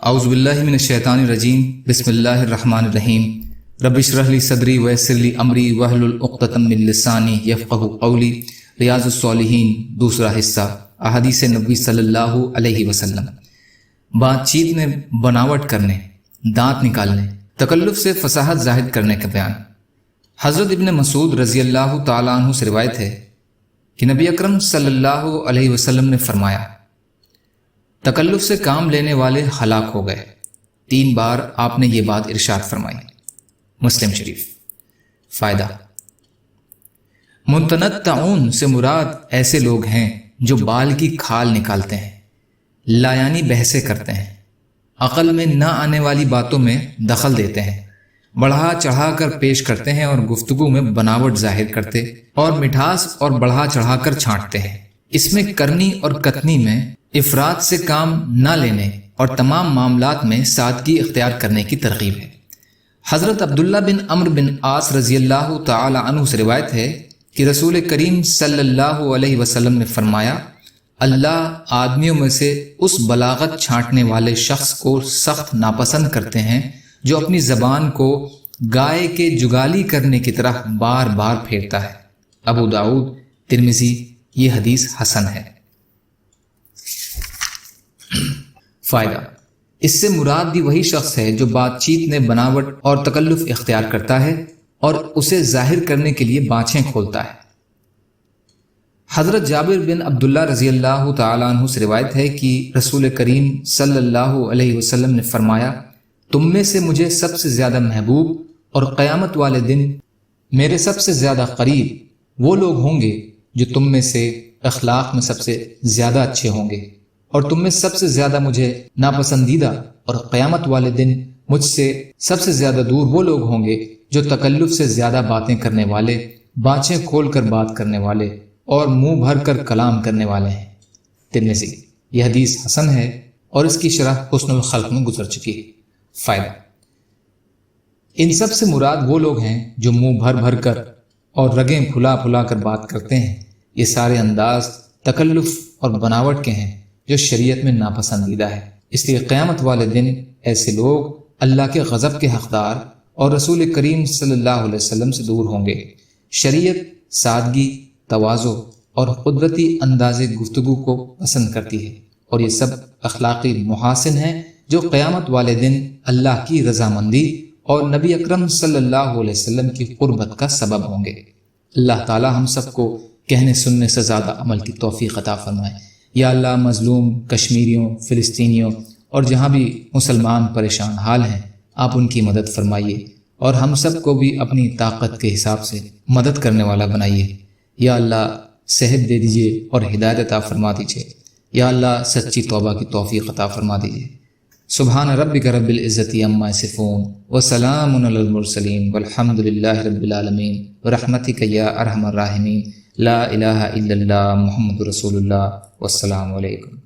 اعوذ باللہ من الشیطان الرجیم بسم اللہ الرحمن الرحیم رب اشرح لی صدری ویسر لی امری واحلل عقدۃ من لسانی یفقہوا قولی۔ ریاض الصالحین دوسرا حصہ، احادیث نبی صلی اللہ علیہ وسلم۔ بات چیت میں بناوٹ کرنے، دانت نکالنے، تکلف سے فصاحت ظاہر کرنے کا بیان۔ حضرت ابن مسعود رضی اللہ تعالیٰ عنہ سے روایت ہے کہ نبی اکرم صلی اللہ علیہ وسلم نے فرمایا، تکلف سے کام لینے والے ہلاک ہو گئے۔ 3 بار آپ نے یہ بات ارشاد فرمائی۔ مسلم شریف۔ فائدہ: متنطعون سے مراد ایسے لوگ ہیں جو بال کی کھال نکالتے ہیں، لایانی بحثیں کرتے ہیں، عقل میں نہ آنے والی باتوں میں دخل دیتے ہیں، بڑھا چڑھا کر پیش کرتے ہیں اور گفتگو میں بناوٹ ظاہر کرتے اور مٹھاس اور بڑھا چڑھا کر چھانٹتے ہیں۔ اس میں کرنی اور کتنی میں افراد سے کام نہ لینے اور تمام معاملات میں سادگی اختیار کرنے کی ترغیب ہے۔ حضرت عبداللہ بن عمرو بن عاص رضی اللہ تعالی عنہ سے روایت ہے کہ رسول کریم صلی اللہ علیہ وسلم نے فرمایا، اللہ آدمیوں میں سے اس بلاغت چھانٹنے والے شخص کو سخت ناپسند کرتے ہیں جو اپنی زبان کو گائے کے جگالی کرنے کی طرح بار بار پھیرتا ہے۔ ابو داؤد، ترمذی۔ یہ حدیث حسن ہے۔ فائدہ: اس سے مراد بھی وہی شخص ہے جو بات چیت میں بناوٹ اور تکلف اختیار کرتا ہے اور اسے ظاہر کرنے کے لیے بانچیں کھولتا ہے۔ حضرت جابر بن عبداللہ رضی اللہ تعالیٰ عنہ سے روایت ہے کہ رسول کریم صلی اللہ علیہ وسلم نے فرمایا، تم میں سے مجھے سب سے زیادہ محبوب اور قیامت والے دن میرے سب سے زیادہ قریب وہ لوگ ہوں گے جو تم میں سے اخلاق میں سب سے زیادہ اچھے ہوں گے، اور تم میں سب سے زیادہ مجھے ناپسندیدہ اور قیامت والے دن مجھ سے سب سے زیادہ دور وہ لوگ ہوں گے جو تکلف سے زیادہ باتیں کرنے والے، بانچیں کھول کر بات کرنے والے اور منہ بھر کر کلام کرنے والے ہیں۔ ترمذی۔ یہ حدیث حسن ہے اور اس کی شرح حسن الخلق میں گزر چکی ہے۔ فائدہ: ان سب سے مراد وہ لوگ ہیں جو منہ بھر بھر کر اور رگیں پھلا پھلا کر بات کرتے ہیں۔ یہ سارے انداز تکلف اور بناوٹ کے ہیں جو شریعت میں ناپسندیدہ ہے۔ اس لیے قیامت والے دن ایسے لوگ اللہ کے غضب کے حقدار اور رسول کریم صلی اللہ علیہ وسلم سے دور ہوں گے۔ شریعت سادگی، تواضع اور قدرتی انداز گفتگو کو پسند کرتی ہے، اور یہ سب اخلاقی محاسن ہیں جو قیامت والے دن اللہ کی رضامندی اور نبی اکرم صلی اللہ علیہ وسلم کی قربت کا سبب ہوں گے۔ اللہ تعالی ہم سب کو کہنے سننے سے زیادہ عمل کی توفیق عطا فرمائے۔ یا اللہ، مظلوم کشمیریوں، فلسطینیوں اور جہاں بھی مسلمان پریشان حال ہیں، آپ ان کی مدد فرمائیے اور ہم سب کو بھی اپنی طاقت کے حساب سے مدد کرنے والا بنائیے۔ یا اللہ، صحت دے دیجیے اور ہدایت عطا فرما دیجیے۔ یا اللہ، سچی توبہ کی توفیق عطا فرما دیجیے۔ سبحان ربک رب العزت عما یصفون وسلام علی المرسلین والحمد للہ رب العالمین برحمتک یا ارحم الراحمین۔ لا الہ الا اللہ محمد رسول اللہ۔ والسلام علیکم۔